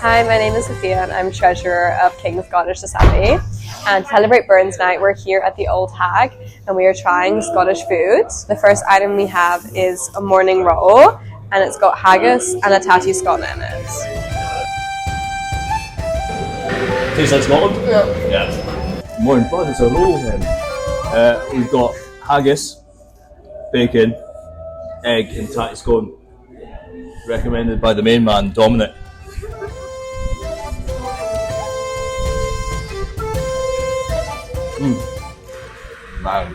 Hi, my name is Sophia and I'm treasurer of King's Scottish Society. And to celebrate Burns Night, we're here at the Auld Hag and we are trying Scottish food. The first item we have is a morning roll and it's got haggis and a tatty scone in it. Tastes like Scotland? Yeah. Yeah. Morning fun, it's a roll then. We've got haggis, bacon, egg and tatty scone. Recommended by the main man, Dominic. Man.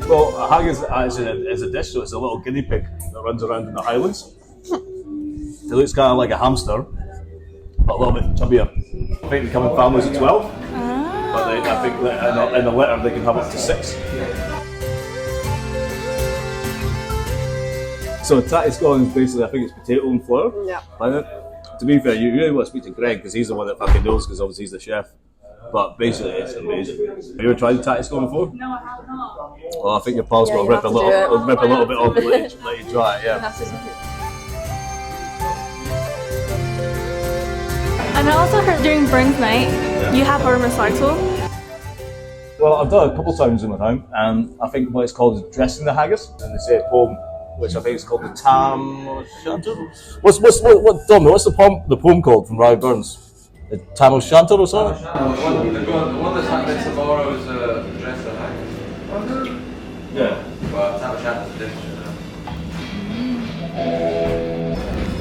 Well, a haggis is a dish, so it's a little guinea pig that runs around in the Highlands. It looks kind of like a hamster, but a little bit chubbier. I think they come in families of 12, but I think that in a litter they can have up to 6. So tatty scone is basically, I think it's potato and flour. Yeah. To be fair, you really want to speak to Greg because he's the one that fucking knows, because obviously he's the chef. But basically, it's amazing. Have you ever tried the tatty scone before? No, I have not. Well, I think your pal's got to rip a little bit off and let you try it. Yeah. And I also heard during Burns Night, you have a mistletoe. Well, I've done it a couple of times in my time, and I think what it's called is dressing the haggis, and they say a poem, which I think is called the Tam Shanter. What's the poem called from Ry Burns? The Tam Shanter or something? The one that's happening in Savour is dress the haggis. Yeah. But Tam Shanter's a dish.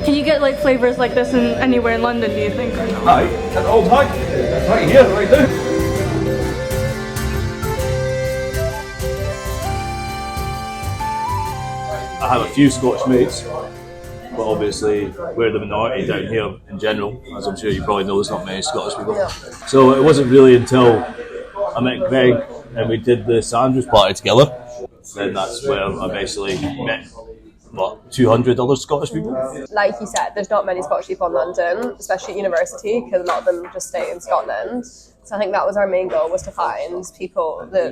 Can you get like flavors like this in anywhere in London, do you think? Hi, at Auld Hag. Right here, right now. I have a few Scottish mates, but obviously we're the minority down here in general. As I'm sure you probably know, there's not many Scottish people. Yeah. So it wasn't really until I met Greg and we did the sandwich party together, then that's where I basically met 200 other Scottish people. Like you said, there's not many Scottish people in London, especially at university, because a lot of them just stay in Scotland. So I think that was our main goal, was to find people that,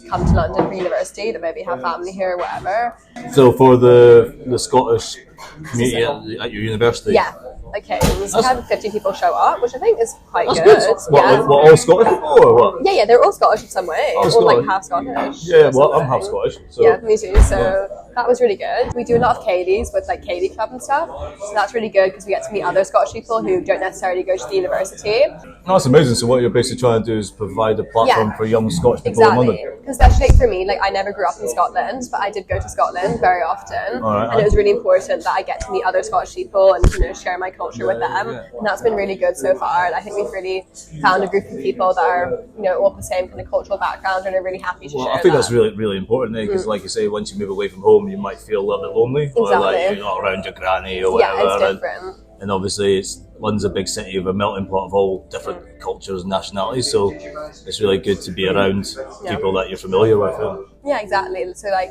come to London for university, that maybe have family here or whatever. So for the Scottish community at your university? Yeah. Okay, so we had 50 people show up, which I think is quite good. What, all Scottish people or what? Yeah, they're all Scottish in some way, or like half Scottish. Yeah, well, I'm half Scottish. So. Yeah, me too. So that was really good. We do a lot of Kadies with like Kadie Club and stuff, so that's really good because we get to meet other Scottish people who don't necessarily go to the university. No, that's amazing. So what you're basically trying to do is provide a platform for young Scottish people in London. Because especially for me, like I never grew up in Scotland, but I did go to Scotland very often, and it was really important that I get to meet other Scottish people and share my culture with them. And that's been really good so far. And I think we've really found a group of people that are, all the same kind of cultural background and are really happy to share. I think that's really, really important, because like you say, once you move away from home, you might feel a little bit lonely, or like you're not around your granny or whatever. Yeah, it's different. And obviously, London's a big city of a melting pot of all different cultures and nationalities, so it's really good to be around people that you're familiar with. Yeah, exactly. So like,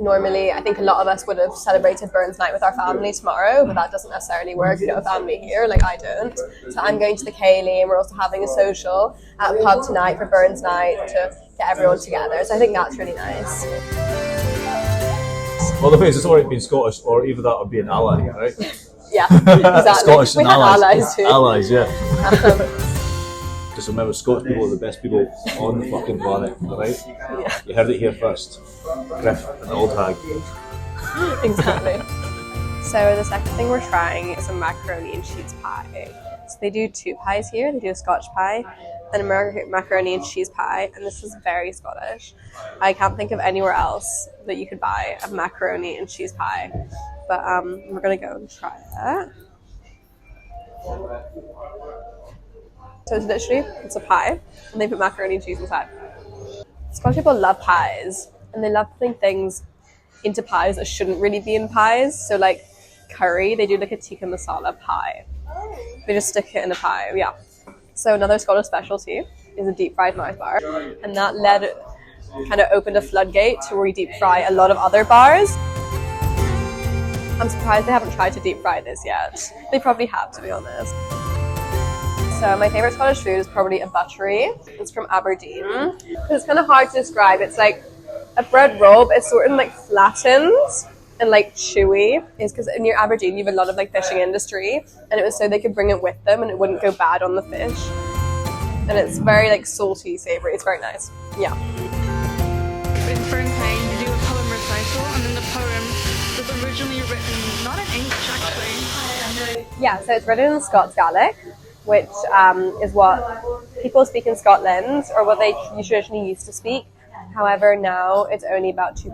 normally, I think a lot of us would have celebrated Burns Night with our family tomorrow, but that doesn't necessarily work. A family here, like I don't. So I'm going to the KCL, and we're also having a social at a pub tonight for Burns Night to get everyone together. So I think that's really nice. Well, the thing is, it's alright being Scottish, or either that or being an ally, right? Yeah, exactly. Scottish we and have allies too. Allies, yeah. Just remember, Scottish people are the best people on the fucking planet, alright? Yeah. You heard it here first. Griff and Auld Hag. Exactly. So the second thing we're trying is a macaroni and cheese pie. So they do 2 pies here. They do a Scotch pie and a macaroni and cheese pie, and this is very Scottish. I can't think of anywhere else that you could buy a macaroni and cheese pie, but we're gonna go and try it. So it's literally, it's a pie, and they put macaroni and cheese inside. Scottish people love pies, and they love putting things into pies that shouldn't really be in pies. So like curry, they do like a tikka masala pie. They just stick it in a pie, yeah. So another Scottish specialty is a deep fried Mars bar, and that kind of opened a floodgate to where we deep fry a lot of other bars. I'm surprised they haven't tried to deep fry this yet. They probably have, to be honest. So my favourite Scottish food is probably a buttery. It's from Aberdeen. It's kind of hard to describe. It's like a bread roll, but it's sort of like flattened. and like chewy is because near Aberdeen you have a lot of like fishing industry, and it was so they could bring it with them and it wouldn't go bad on the fish. And it's very like salty, savoury. It's very nice. Yeah. In Fernheim, you do a poem recital, and then the poem was originally written not in English actually. Yeah, so it's written in Scots Gaelic, which is what people speak in Scotland, or what they traditionally used to speak. However, now it's only about 2%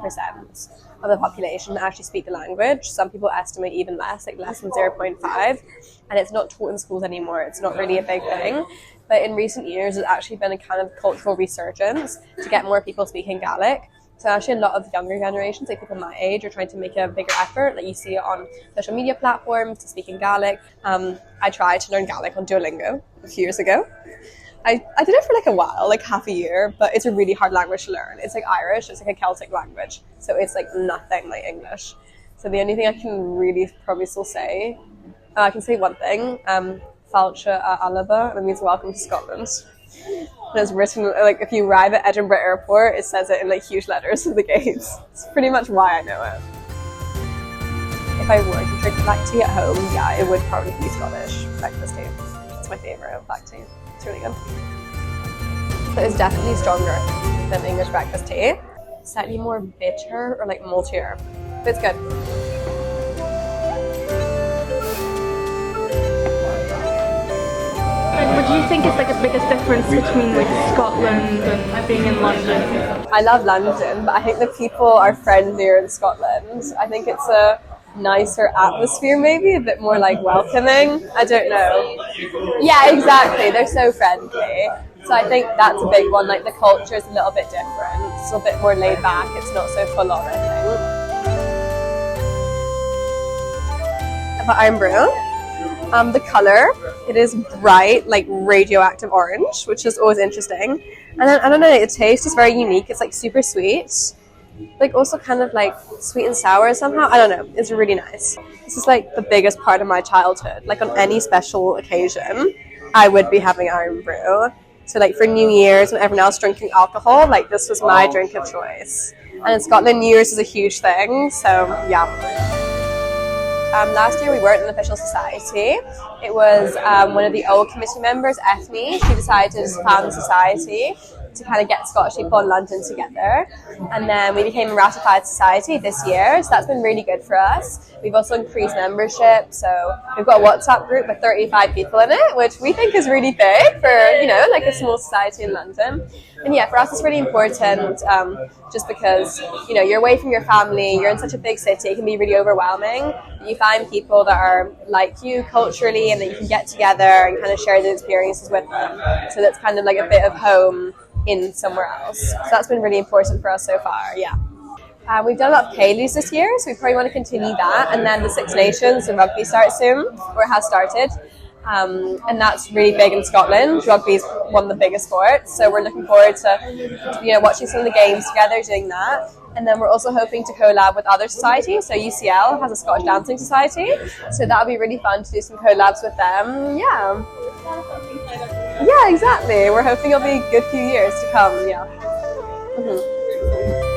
of the population that actually speak the language. Some people estimate even less, like less than 0.5, and it's not taught in schools anymore. It's not really a big thing. But in recent years, there's actually been a kind of cultural resurgence to get more people speaking Gaelic. So actually a lot of younger generations, like people my age, are trying to make a bigger effort. Like you see it on social media platforms to speak in Gaelic. I tried to learn Gaelic on Duolingo a few years ago. I did it for like a while, like half a year, but it's a really hard language to learn. It's like Irish, it's like a Celtic language. So it's like nothing like English. So the only thing I can really probably still say, I can say one thing, Fáilte a Alba, and it means welcome to Scotland. And it's written, like if you arrive at Edinburgh Airport, it says it in like huge letters at the gates. It's pretty much why I know it. If I were to drink black tea at home, yeah, it would probably be Scottish breakfast tea. It's my favourite black tea. It's really good. But it's definitely stronger than English breakfast tea. Slightly more bitter or like maltier, but it's good. What do you think is like the biggest difference between like Scotland and being in London? I love London, but I think the people are friendlier in Scotland. I think it's a nicer atmosphere, maybe a bit more like welcoming. I don't know. Yeah, exactly. They're so friendly. So I think that's a big one. Like the culture is a little bit different. It's a bit more laid back. It's not so full on, I think. About Iron Brew. The colour, it is bright, like radioactive orange, which is always interesting. And then, I don't know, the taste is very unique. It's like super sweet, like also kind of like sweet and sour somehow. I don't know, it's really nice. This is like the biggest part of my childhood. Like on any special occasion, I would be having Iron Brew. So like for New Year's, when everyone else drinking alcohol, like this was my drink of choice. And in Scotland, New Year's is a huge thing, so yeah. Last year we weren't an official society. It was one of the old committee members, Ethne. She decided to found the society to kind of get Scottish people in London together. And then we became a ratified society this year, so that's been really good for us. We've also increased membership, so we've got a WhatsApp group with 35 people in it, which we think is really big for, you know, like a small society in London. And yeah, for us it's really important just because, you know, you're away from your family, you're in such a big city, it can be really overwhelming. You find people that are like you culturally and that you can get together and kind of share the experiences with them. So that's kind of like a bit of home in somewhere else. So that's been really important for us so far, yeah. We've done a lot of K-Leys this year, so we probably want to continue that. And then the Six Nations and rugby starts soon, or has started. And that's really big in Scotland. Rugby is one of the biggest sports, so we're looking forward to, you know, watching some of the games together, doing that. And then we're also hoping to collab with other societies. So UCL has a Scottish Dancing Society, so that'll be really fun to do some collabs with them. Yeah. Yeah, exactly. We're hoping it'll be a good few years to come. Yeah. Mm-hmm.